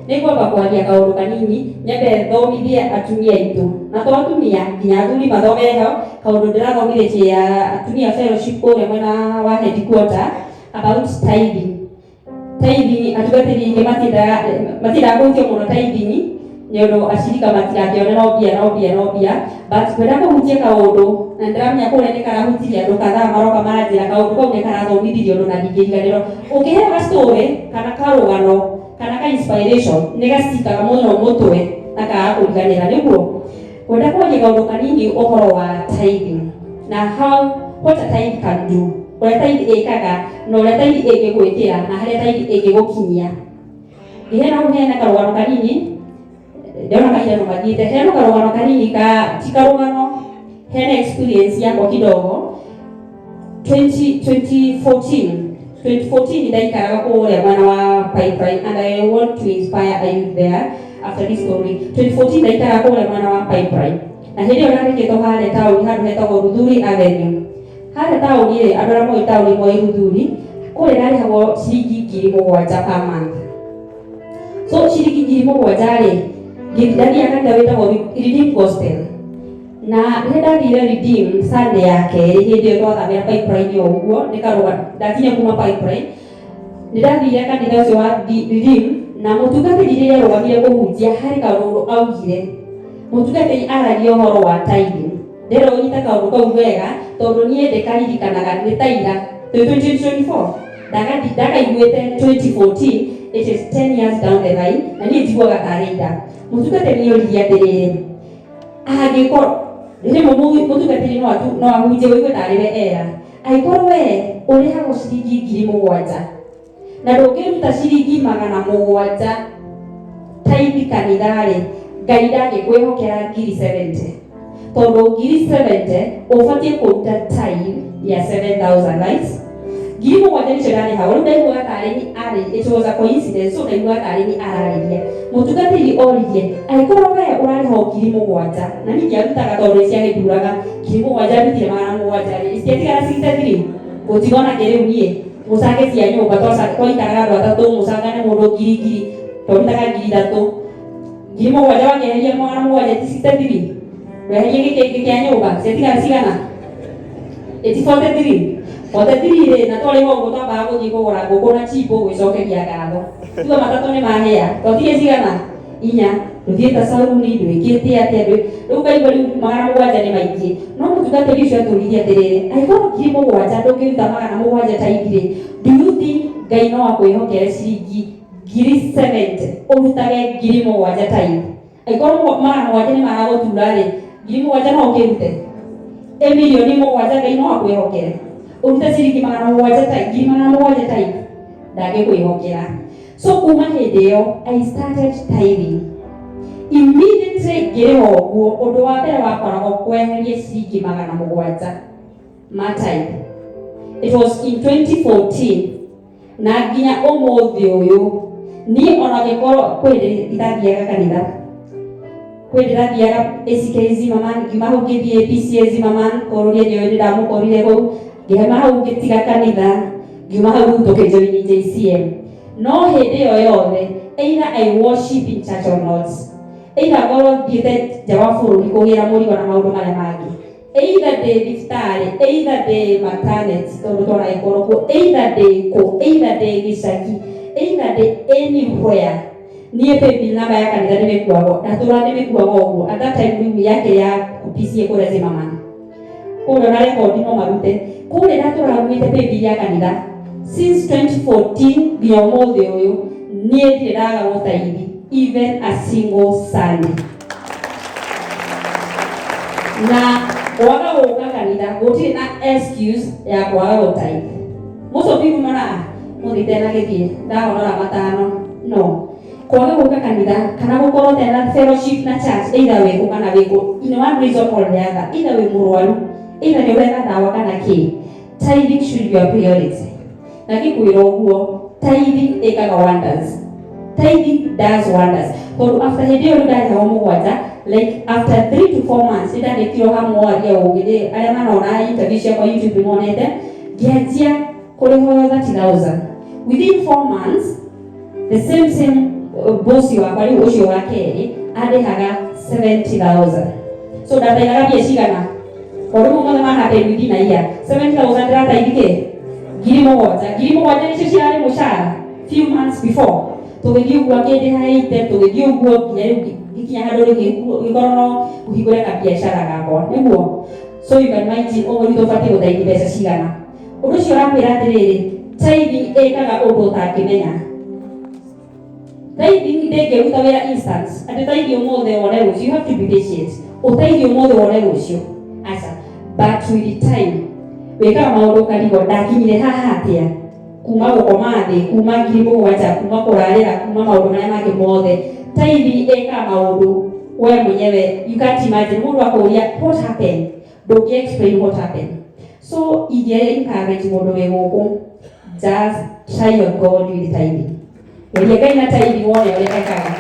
Nĩngwamba kwaria kaũndũ kanini nyambe thomithie atumia aitũ, na to atumia nginya athuri mathomere hau. Kaũndũ ndĩrathomithĩtie atumia fellowship kũrĩa mwena wa headquarter about tithing. Tithing atungatĩri aingĩ matindaga kũhutio mũno tithing nĩ ũndũ acirika matigakĩone no mbia but kwenda kũhutia kaũndũ na ndĩramenya kũrĩa nĩ karahutirie andũ kadhaa maroka maranjĩra kaũndũ kau nĩ karathomithirio ũndũ na ndingĩriganĩrwo. Ũngĩheo ga-story kana karũgano kana ka inspiration nĩ gacikaga mũno mũtwe na kagakũriganĩra. Nĩguo kwenda kwaria kaũndũ kanini ũhoro wa tithing na what a tithe can do, ũrĩa tithe ĩkaga na ũrĩa tithe ĩngĩgwĩkĩra na harĩa tithe ĩngĩgũkinyia. Hena karũgano kanini ndĩrona kahiano mathiĩte. Hena karũgano kanini ti karũgano, hena experience yakwa kidogo. 2014 ndaikaraga kũrĩa mwena wa Pipeline and I want to inspire a youth there after this story. 2014 ndaikaraga kũrĩa mwena wa Pipeline na hĩndĩ ĩyo ndarĩkĩtwo harĩa taũni handũ hetagwo Ruthuri Avenue. Harĩa taũni andũ arĩa moĩ taũni moĩ Ruthuri, kũrĩa ndarĩhagwo ciringi 7,000 per month. So ciringi 7,000 ndathiaga kanitha wĩtagwo Redeem Gospel, na rĩrĩa ndathire Redeem Sunday ya kerĩ hĩndĩ ĩyo twathamĩra Pipeline ũguo ndakinya kuma Pipeline nĩ ndathire kanitha ũcio wa Redeem, na mũtungatĩri rĩrĩa arũgamire kũhunjia harĩ kaũndũ augire. Mũtungatĩri aragia ũhoro wa tithing. Ndĩrenda ũnyite kaũndũ kau wega tondũ niĩ ndĩkaririkanaga nĩ ta ira 2024 ndakaiguĩte 2014, it is 10 years down the line na niĩ njiguaga tarĩ ira. Mũtungatĩri nĩoririe atĩrĩrĩ, angĩkorwo rĩrĩ mũtungatĩri no ahunjie wĩigue tarĩ we era, angĩkorwo we ũrĩhagwo ciringi 7,000 na ndũngĩruta ciringi 700 tithe kanitha-rĩ, Ngai ndangĩkwĩhokera 70,000 tondũ 70,000 ũbatiĩ kũruta tithe ya 7,000 right? 7,000 nĩcio ndarĩhagwo. Rĩu ndaiguaga tarĩ it was a coincidence, so ndaiguaga tarĩ ni ararĩria. Mũtungatĩri oririe, angĩkorwo we ũrarĩhwo 7,000 na niĩ ndiarutaga tondũ nĩciagĩthuraga 7,000 ndutire 700 citiatigara 63 gũtigona kĩrĩu niĩ mũcange cia nyũmba twaikaraga andũ atatũ mũcangane mũndũ ngiri twarutaga 3,000. 7,000 wakĩeheria 700 ti 63 weherie gĩkĩ kĩa nyũmba ciatigara cigana 43 rĩ, na twarĩ ũguo twambaga gũthiĩ kũgũra ngũkũ na chipo gwĩcokeria ngatho. Tuga matatũ nĩ mahĩa twatire cigana 4 tũthiĩte saluni ndwĩkĩte atĩa rĩu ngaigua rĩu 700 nĩ maingĩ. No mũtungatĩri ũcio atũririe atĩrĩrĩ, angĩkorwo 7,000 ndũngĩruta 700 tithe-rĩ, do you think Ngai no akwĩhokere ciringi 70,000 ũrutage 7,000 tithe? Angĩkorwo 700 nĩ magagũtura-rĩ, 7,000 no ũkĩrute 1,700,000 Ngai no akwĩhokere urute ciringi 700 tithe? Ndangĩkwĩhokera. So kuma hĩndĩ ĩyo I started tithing. Immediately ngĩrĩha ũguo, ũndũ wa mbere wakoragwo kweheria ciringi 700 ma tithe. It was in 2014 na nginya ũmũthĩ ũyũ niĩ ona ngĩkorwo kwĩndĩ itathiaga kanitha, kwĩndĩ ndathiaga ACK Zimmerman, ngiuma hau ngĩthiĩ PCA Zimmerman kũrũria nĩwe ndĩramũkorire kũu, ngĩhema hau ngĩtiga kanitha, ngiuma hau tũkĩjoini JCM. No hĩndĩ ĩyo yothe either I worship in church or not, either ngorwo thiĩte nja wa bũrũri kũgĩra mũrigo na maũndũ marĩa mangĩ, either ndĩ thibitarĩ, either ndĩ maternity tondũ twaragĩkorwo kuo, either ndĩ kũ, either ndĩ gĩcagi, either ndĩ anywhere, niĩ paybill namba ya kanitha nĩmĩkuagwo, ndatũra nĩmĩkuagwo ũguo. At that time rĩu yakĩrĩ ya PCA kũrĩa Zimmerman kũrĩa na rekondi no marute kũrĩa ndatũraga gwĩte paybill ya kanitha since 2014 nginya ũmũthĩ ũyũ niĩ ndirĩ ndagagwo tithe even a single Sunday. Na kwaga gũka kanitha gũtirĩ na excuse ya kwaga gũtithe. Most of you mara mũthite na gĩthiĩ ndahonora matano no kwaga gũka kanitha kana gũkorwo tena fellowship na church either wĩkũ kana wĩkũ in one reason or the other, either wĩ mũrwaru, either nĩ ũreka ndawa kana kĩ, tithing should be your priority. Na gĩkwĩra ũguo tithing ĩkaga wonders. Tithing does wonders. Tondũ after hĩndĩ ĩyo ndarĩhagwo 7,000, like after 3 to 4 months nĩndandĩkirwo hamwe aria ũngĩ arĩa manona interview ciakwa YouTube nĩmonete ngĩanjia kũrĩhwo 30,000 within 4 months. The same bosi wa bari ucio wa keri andihaga 70,000. So ndataigaga mbia cigana oru mothe mahande wiki na iya 7,000 ndirateithike ngiri mũgwanja nĩcio ciarĩ mũcara few months before. Tũgĩthiĩ ũguo akĩndĩhaĩte tũgĩthiĩ ũguo nginya rĩu nginya handũ rĩu gĩkorwo no ũhingũre kabiacara gakwa nĩguo. So you can imagine ũguo nĩ tũbatiĩ gũteithia mbeca cigana. Ũndũ ũcio ũramwĩra atĩrĩrĩ, tithing ĩkaga ũndũ ũtangĩmenya. Tithing ndĩngĩruta wĩra instant. Atĩ tithing ũmũthĩ wone rũciũ, you have to be patient. Ũteithio ũmũthĩ wone rũciũ. Aca, but with time, wĩkaga maũndũ ũkarigwo ndakinyire haha atĩa. Kuma gũkoma thĩ, kuma ngiri mũgwanja, kuma kũrarĩra, kuma maũndũ marĩa mangĩ mothe. Tithing ĩkaga maũndũ we mwenyewe, you can't imagine. Mũndũ akũria what happened, ndũngĩ explain what happened. So encourage mũndũ wĩ gũkũ, just try your God with tithing. Geria Ngai na tithing wone ũrĩa ekaga.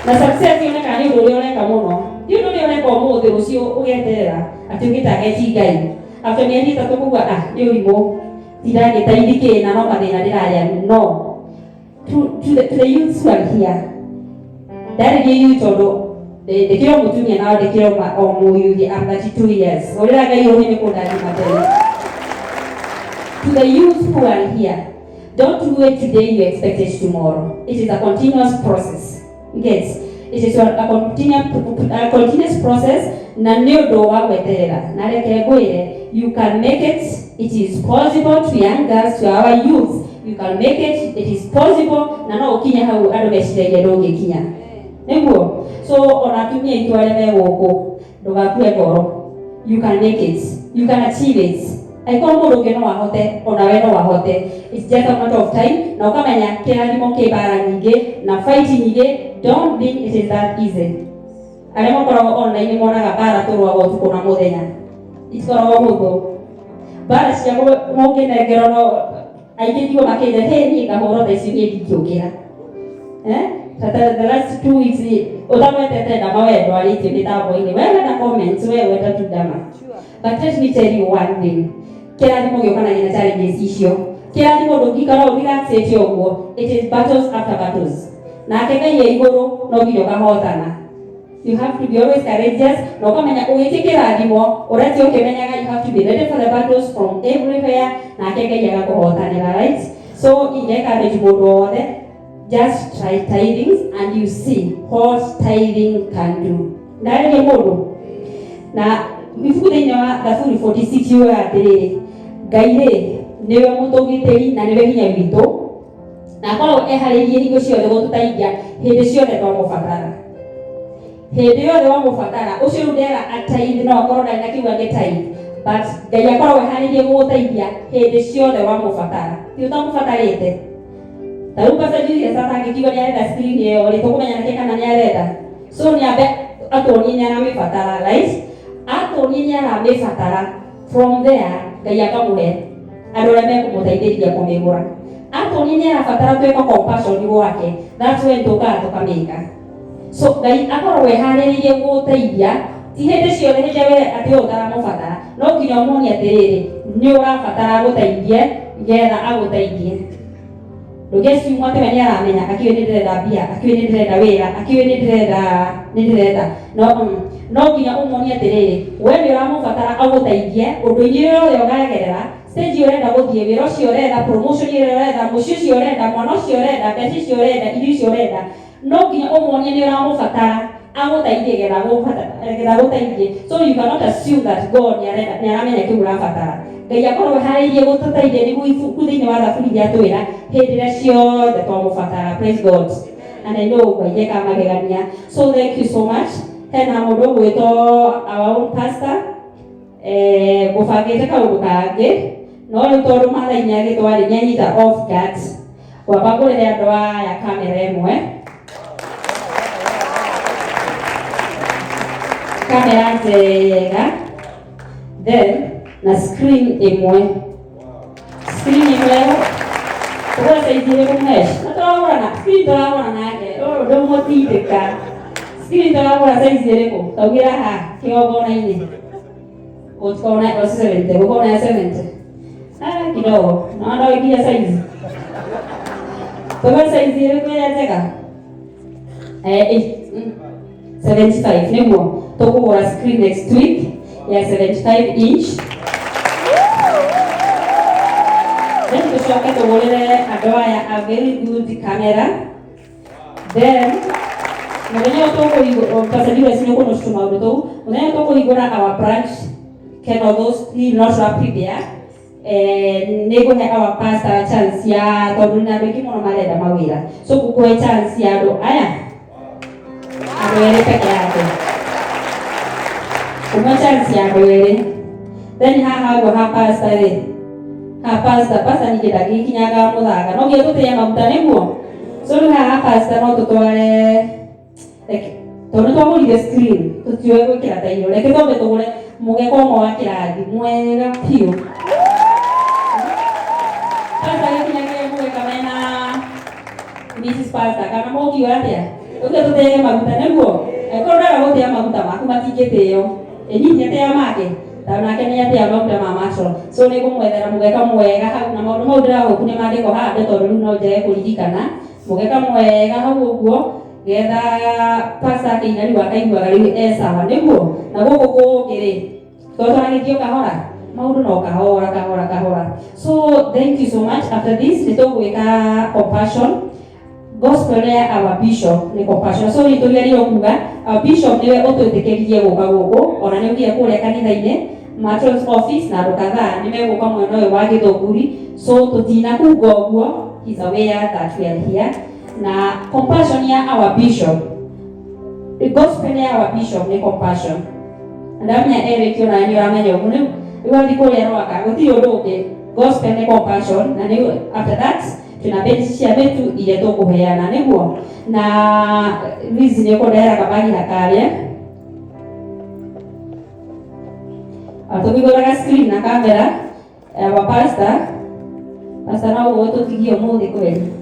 Na success yoneka nĩ ũndũ ũrĩa ũreka mũno. Ti ũndũ ũrĩa ũreka ũmũthĩ rũciũ ũgeterera atĩ ũgĩtageti Ngai. After mĩeri ĩtatũ kuuga nĩ ũrimũ ndiragĩteithĩkĩ na no mathĩna ndĩrarĩa. No. To the youths who are here, ndarĩrie youth tondũ ndĩkĩrwo mũtumia nao ndĩkĩrwo o mũyuthi. I'm 32 years. Ũrĩra Ngai ũrĩ nĩ kũndathima tene. To the youth who are here, don't do it today, you expect it tomorrow. It is a continuous process. Yes, it is a continuous process. Na nĩ ũndũ wa gweterera. Na reke ngwĩre, you can make it. It is possible to young girls, to our youth. You can make it. It is possible. Na no ũkinya hau andũ meciragia ndũngĩkinya. Nĩguo. So ona atumia itũ arĩa me gũkũ ndũgakue ngoro. You can make it. You can achieve it. Aiko mũndũ ũngĩ no ahote, ona we no ahote. It's just a matter of time. Na ũkamenya kĩrathimo kĩ bara nyingĩ na fight nyingĩ. Don't think it is that easy. Arĩa makoragwo online monaga bara tũrũaga ũtukũ na mũthenya. Itikoragwo hũthũ. Bara cia mũngĩnengerwo no aingĩ ndio makĩnja niĩ ngahũrwo tha ici niĩ ndingĩũkĩra. The last 2 weeks ũtamwetete ndama we ndwarĩtio mĩtambo-inĩ. Wega na comments we wenda tu ndama. But let me tell you one thing. Kĩrathimo gĩũkanagia na challenges icio. Kĩrathimo ndũngĩikara ũrelaxĩte ũguo. It is battles after battles. Nake Ngai e igũrũ no nginya ũkahotana. You have to be always courageous. Na ũkamenya ũgĩtĩ kĩrathimo ũreti ũkĩmenyaga you have to be ready for the battles from everywhere. Nake Ngai agakũhotanĩra, right? So ingĩencourage mũndũ wothe, just try tithing and you see what tithing can do. Ndarĩria mũndũ. Na ibuku thĩinĩ wa Thaburi 46 yuga atĩrĩrĩ, Ngai nĩwe mũtũgitĩri na nĩwe hinya witũ. Na akoragwo eharĩirie hingo ciothe gũtũteithia hĩndĩ ciothe twamũbatara. Hĩndĩ yothe wamũbatara, ũcio rĩu ndera ataithi no akorwo ndarĩ na kiuga gĩtaithi. But Ngai akoragwo eharĩirie gũgũteithia hĩndĩ ciothe wamũbatara. Ti ũtamũbatarĩte. Ta rĩu Pastor Julius atangĩkiuga nĩ arenda screen ĩyo rĩ, tũkũmenya nake kana nĩ arenda. So nĩ ambe atũonie nĩ aramĩbatara, right? Atũonie nĩ aramĩbatara. From there, Ngai akamũhe andũ arĩa mekũmũteithĩrĩria kũmĩgũra. Atũonie nĩ arabatara twĩka compassion gwake. That's when tũkaga tũkamĩka. So Ngai akoragwo eharĩirie gũgũteithia ti hĩndĩ ciothe hĩndĩ we atĩ ũyũ ũtaramũbatara. No nginya ũmuonie atĩrĩrĩ, nĩ ũrabatara gũteithie nĩgetha agũteithie. Ndũgeciumwo atĩ we nĩ aramenya akĩũĩ nĩ ndĩrenda mbia, akĩũĩ nĩ ndĩrenda wĩra, akĩũĩ nĩ ndĩrenda. No nginya ũmuonie atĩrĩrĩ, we nĩ ũramũbatara agũteithie ũndũ-inĩ ũrĩa ũgagerera. Stage ũrenda gũthiĩ, wĩra ũcio ũrenda, promotion ũrĩa ũrenda, mũciĩ ũcio ũrenda, mwana ũcio ũrenda, mbeca icio ũrenda, irio icio ũrenda. No nginya ũmuonie nĩ ũramũbatara agũteithie getha gũteithie. So you cannot assume that God nĩ aramenya kĩu ũrabatara. Ngai akoragwo eharĩirie gũtũteithia nĩguo ibuku thĩinĩ wa Thaburi rĩatwĩra hĩndĩ ĩrĩa ciothe twamũbatara. Praise God. And I know Ngai akamagegania. So thank you so much. Hena mũndũ ũgwĩtwo our own pastor. Gũbangĩte kaũndũ kangĩ. No rĩu tondũ mathaa-inĩ agĩtwarĩ nĩ anyita off guard. Kwamba kũrere andũ aya kamera ĩmwe. Kamera njega. Then na screen ĩmwe. Screen ĩmwe. Ũgũra size ĩrĩkũ mesh? Tũragũra na screen tũragũra nake. Ndũmũtindĩka. Screen tũragũra size ĩrĩkũ? Taugĩra ha kĩgongona-inĩ. Ũtukona 70, ũkona 70. Kidogo. Naona wengine size. Toka size ile kwa njega 75 niguo tukugura screen next week ya 75 inch. Then tucoke tugurire andu aya a very good camera. Then muthenya tukuigura pasadiwa sinyo kuno maundu tou muthenya tukuigura our branch Keno those he not prepare niguhe our pastor chance ya tondu na bengi muno marenda mawira so kukuhe chance ya andu aya andu peke yake kuma chance ya andu then ha pastor ni kidagi kinyaga muthaga no gyo tutia mamuta niguo so pastor no tutware tondu twagurire screen tutioe gwikira tairo reke tombe tugure mugeko mwa kirathi mwega piu sasa kinyaga mugeka mena Mrs. Pastor kana mogi watia tutete maguta niguo ekorora gutia maguta maku matingitio enyithia tia make tanake ni atia maguta ma macho so ni kumwethera mugeka mwega hau na maundu mau ndirago ni mandiko hande tondu no njege kuririkana mugeka mwega hau uguo getha pastor kinari wakaiguaga riu esawa niguo na guku kugiri totwaragithio kahora maundu no kahora. So thank you so much. After this nitugwika compassion gospel ya our bishop ni compassion. So nitugerio kuga our bishop niwe utwitikirie guka guku ona ni ugie kuria kanitha-ini matron's office na andu kadhaa nimeguka mwena uyu wa Githunguri so tutina kuga uguo is aware that we are here na compassion ya our bishop. The gospel ya our bishop ni compassion. Ndamya Eric yona ni ramenya ugu ni iwathi kuria rwaka guti undu ungi gospel ni compassion na ni after that tuna beti cia betu ile tukuheana niguo na reason yako ndera kabagi hakaria atubigora screen na camera wa pastor na ugo tutigio muthi kweli